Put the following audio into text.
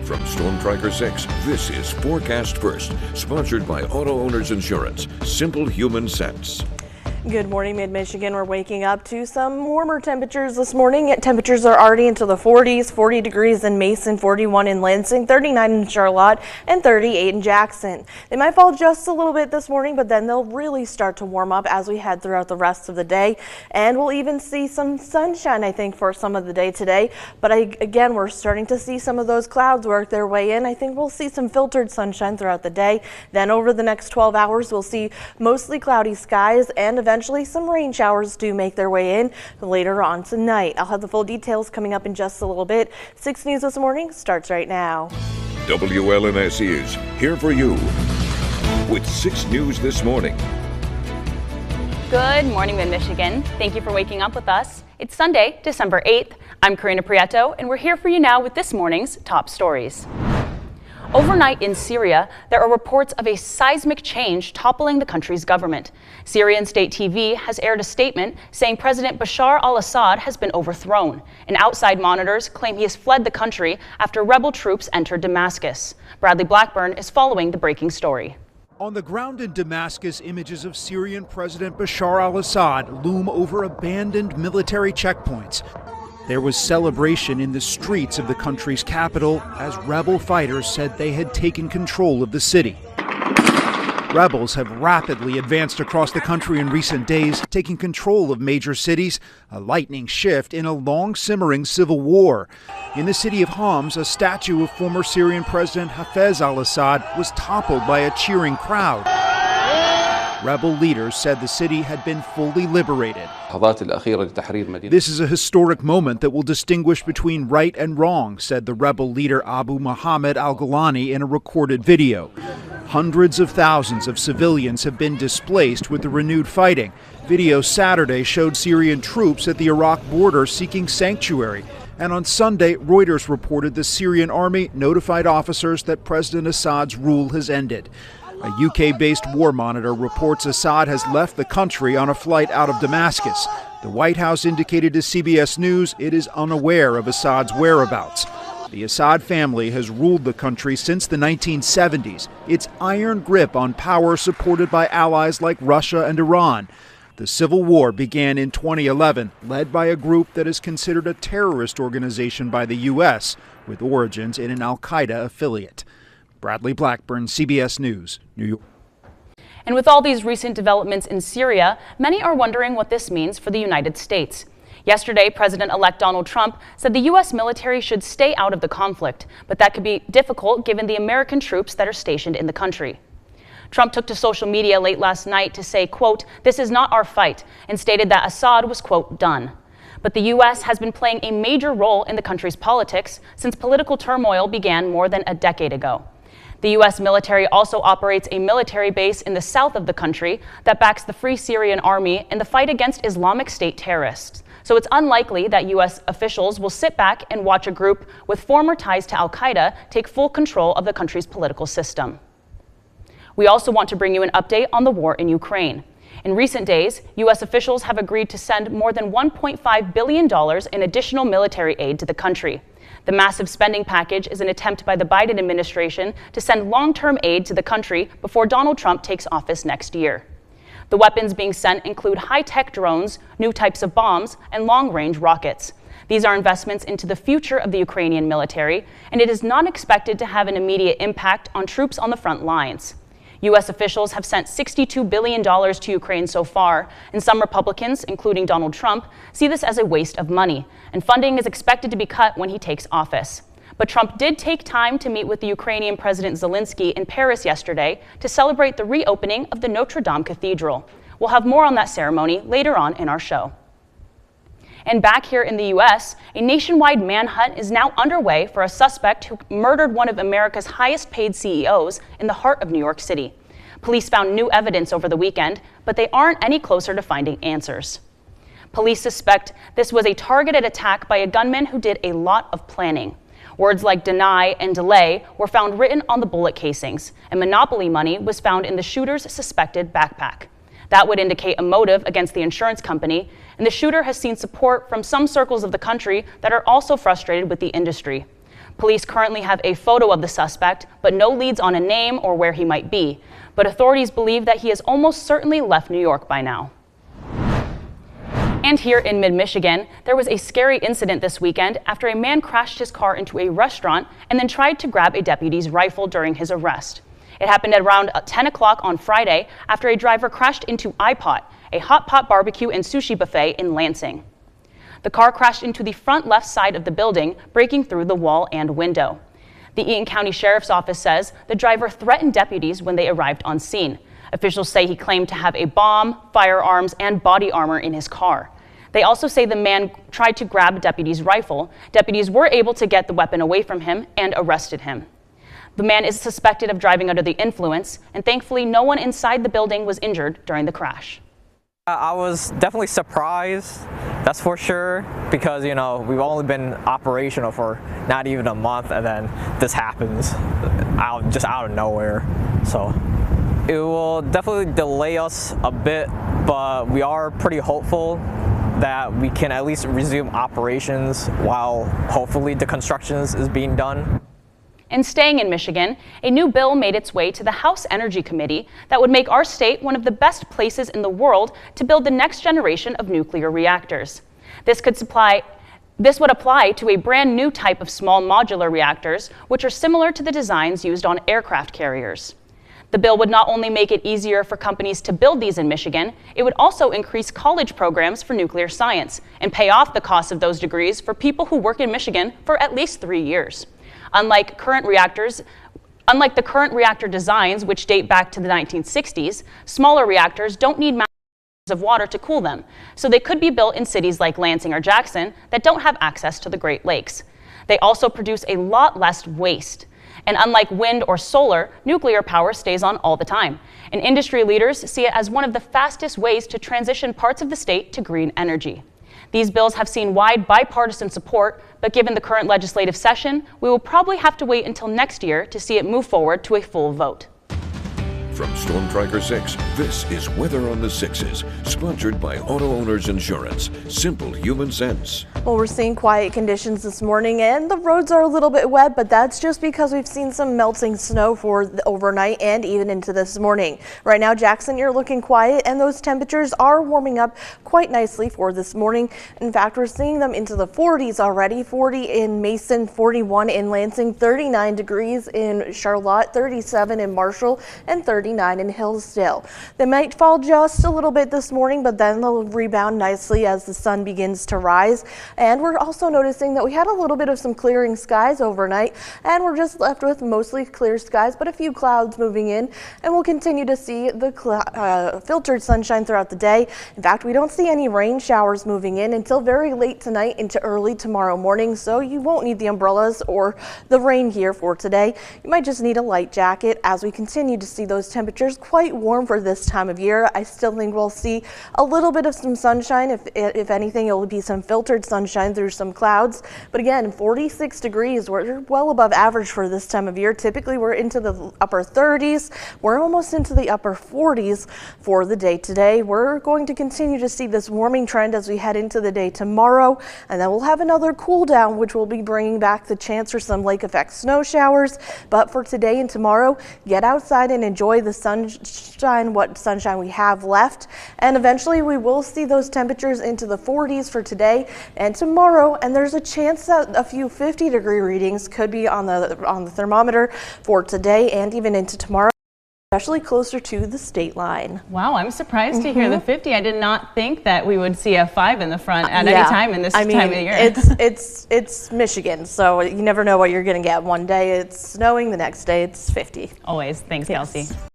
From Storm Tracker 6, this is Forecast First, sponsored by Auto Owners Insurance. Simple human sense. Good morning, Mid-Michigan. We're waking up to some warmer temperatures this morning. Temperatures are already into the 40s, 40 degrees in Mason, 41 in Lansing, 39 in Charlotte, and 38 in Jackson. They might fall just a little bit this morning, but then they'll really start to warm up as we head throughout the rest of the day. And we'll even see some sunshine, I think, for some of the day today. But again, we're starting to see some of those clouds work their way in. I think we'll see some filtered sunshine throughout the day. Then over the next 12 hours, we'll see mostly cloudy skies and eventually some rain showers do make their way in later on tonight. I'll have the full details coming up in just a little bit. 6 News this morning starts right now. WLNS is here for you with 6 News this morning. Good morning, Mid-Michigan. Thank you for waking up with us. It's Sunday, December 8th. I'm Karina Prieto, and we're here for you now with this morning's top stories. Overnight in Syria, there are reports of a seismic change toppling the country's government. Syrian state TV has aired a statement saying President Bashar al-Assad has been overthrown, and outside monitors claim he has fled the country after rebel troops entered Damascus. Bradley Blackburn is following the breaking story. On the ground in Damascus, images of Syrian President Bashar al-Assad loom over abandoned military checkpoints. There was celebration in the streets of the country's capital as rebel fighters said they had taken control of the city. Rebels have rapidly advanced across the country in recent days, taking control of major cities, a lightning shift in a long-simmering civil war. In the city of Homs, a statue of former Syrian President Hafez al-Assad was toppled by a cheering crowd. Rebel leaders said the city had been fully liberated. This is a historic moment that will distinguish between right and wrong, said the rebel leader Abu Muhammad al-Golani in a recorded video. Hundreds of thousands of civilians have been displaced with the renewed fighting. Video Saturday showed Syrian troops at the Iraq border seeking sanctuary. And on Sunday, Reuters reported the Syrian army notified officers that President Assad's rule has ended. A UK-based war monitor reports Assad has left the country on a flight out of Damascus. The White House indicated to CBS News it is unaware of Assad's whereabouts. The Assad family has ruled the country since the 1970s, its iron grip on power supported by allies like Russia and Iran. The civil war began in 2011, led by a group that is considered a terrorist organization by the U.S., with origins in an al-Qaeda affiliate. Bradley Blackburn, CBS News, New York. And with all these recent developments in Syria, many are wondering what this means for the United States. Yesterday, President-elect Donald Trump said the U.S. military should stay out of the conflict, but that could be difficult given the American troops that are stationed in the country. Trump took to social media late last night to say, quote, "This is not our fight," and stated that Assad was, quote, "done." But the U.S. has been playing a major role in the country's politics since political turmoil began more than a decade ago. The U.S. military also operates a military base in the south of the country that backs the Free Syrian Army in the fight against Islamic State terrorists. So it's unlikely that U.S. officials will sit back and watch a group with former ties to al-Qaeda take full control of the country's political system. We also want to bring you an update on the war in Ukraine. In recent days, U.S. officials have agreed to send more than $1.5 billion in additional military aid to the country. The massive spending package is an attempt by the Biden administration to send long-term aid to the country before Donald Trump takes office next year. The weapons being sent include high-tech drones, new types of bombs, and long-range rockets. These are investments into the future of the Ukrainian military, and it is not expected to have an immediate impact on troops on the front lines. U.S. officials have sent $62 billion to Ukraine so far, and some Republicans, including Donald Trump, see this as a waste of money, and funding is expected to be cut when he takes office. But Trump did take time to meet with the Ukrainian President Zelensky in Paris yesterday to celebrate the reopening of the Notre Dame Cathedral. We'll have more on that ceremony later on in our show. And back here in the U.S., a nationwide manhunt is now underway for a suspect who murdered one of America's highest-paid CEOs in the heart of New York City. Police found new evidence over the weekend, but they aren't any closer to finding answers. Police suspect this was a targeted attack by a gunman who did a lot of planning. Words like deny and delay were found written on the bullet casings, and monopoly money was found in the shooter's suspected backpack. That would indicate a motive against the insurance company, and the shooter has seen support from some circles of the country that are also frustrated with the industry. Police currently have a photo of the suspect, but no leads on a name or where he might be. But authorities believe that he has almost certainly left New York by now. And here in mid-Michigan, there was a scary incident this weekend after a man crashed his car into a restaurant and then tried to grab a deputy's rifle during his arrest. It happened at around 10 o'clock on Friday after a driver crashed into iPot, a hot pot barbecue and sushi buffet in Lansing. The car crashed into the front left side of the building, breaking through the wall and window. The Eaton County Sheriff's Office says the driver threatened deputies when they arrived on scene. Officials say he claimed to have a bomb, firearms, and body armor in his car. They also say the man tried to grab a deputy's rifle. Deputies were able to get the weapon away from him and arrested him. The man is suspected of driving under the influence, and thankfully no one inside the building was injured during the crash. I was definitely surprised, that's for sure, because, we've only been operational for not even a month, and then this happens just out of nowhere. So it will definitely delay us a bit, but we are pretty hopeful that we can at least resume operations while hopefully the construction is being done. And staying in Michigan, a new bill made its way to the House Energy Committee that would make our state one of the best places in the world to build the next generation of nuclear reactors. This would apply to a brand new type of small modular reactors, which are similar to the designs used on aircraft carriers. The bill would not only make it easier for companies to build these in Michigan, it would also increase college programs for nuclear science and pay off the cost of those degrees for people who work in Michigan for at least 3 years. Unlike the current reactor designs, which date back to the 1960s, smaller reactors don't need massive amounts of water to cool them, so they could be built in cities like Lansing or Jackson that don't have access to the Great Lakes. They also produce a lot less waste. And unlike wind or solar, nuclear power stays on all the time. And industry leaders see it as one of the fastest ways to transition parts of the state to green energy. These bills have seen wide bipartisan support, but given the current legislative session, we will probably have to wait until next year to see it move forward to a full vote. From Storm Tracker 6, this is Weather on the Sixes, sponsored by Auto Owners Insurance. Simple human sense. Well, we're seeing quiet conditions this morning and the roads are a little bit wet, but that's just because we've seen some melting snow for the overnight and even into this morning. Right now, Jackson, you're looking quiet and those temperatures are warming up quite nicely for this morning. In fact, we're seeing them into the 40s already. 40 in Mason, 41 in Lansing, 39 degrees in Charlotte, 37 in Marshall, and 39 in Hillsdale. They might fall just a little bit this morning, but then they'll rebound nicely as the sun begins to rise. And we're also noticing that we had a little bit of some clearing skies overnight, and we're just left with mostly clear skies, but a few clouds moving in, and we'll continue to see the filtered sunshine throughout the day. In fact, we don't see any rain showers moving in until very late tonight into early tomorrow morning, so you won't need the umbrellas or the rain gear for today. You might just need a light jacket as we continue to see those temperatures quite warm for this time of year. I still think we'll see a little bit of some sunshine. If anything, it will be some filtered sunshine through some clouds. But again, 46 degrees, we're well above average for this time of year. Typically, we're into the upper 30s. We're almost into the upper 40s for the day today. We're going to continue to see this warming trend as we head into the day tomorrow. And then we'll have another cool down, which will be bringing back the chance for some lake effect snow showers. But for today and tomorrow, get outside and enjoy the sunshine, what sunshine we have left, and eventually we will see those temperatures into the 40s for today and tomorrow, and there's a chance that a few 50-degree readings could be on the thermometer for today and even into tomorrow, especially closer to the state line. Wow, I'm surprised to hear the 50. I did not think that we would see a 5 in the front at any time in this time of the year. It's Michigan, so you never know what you're going to get. One day it's snowing, the next day it's 50. Always. Thanks, Kelsey.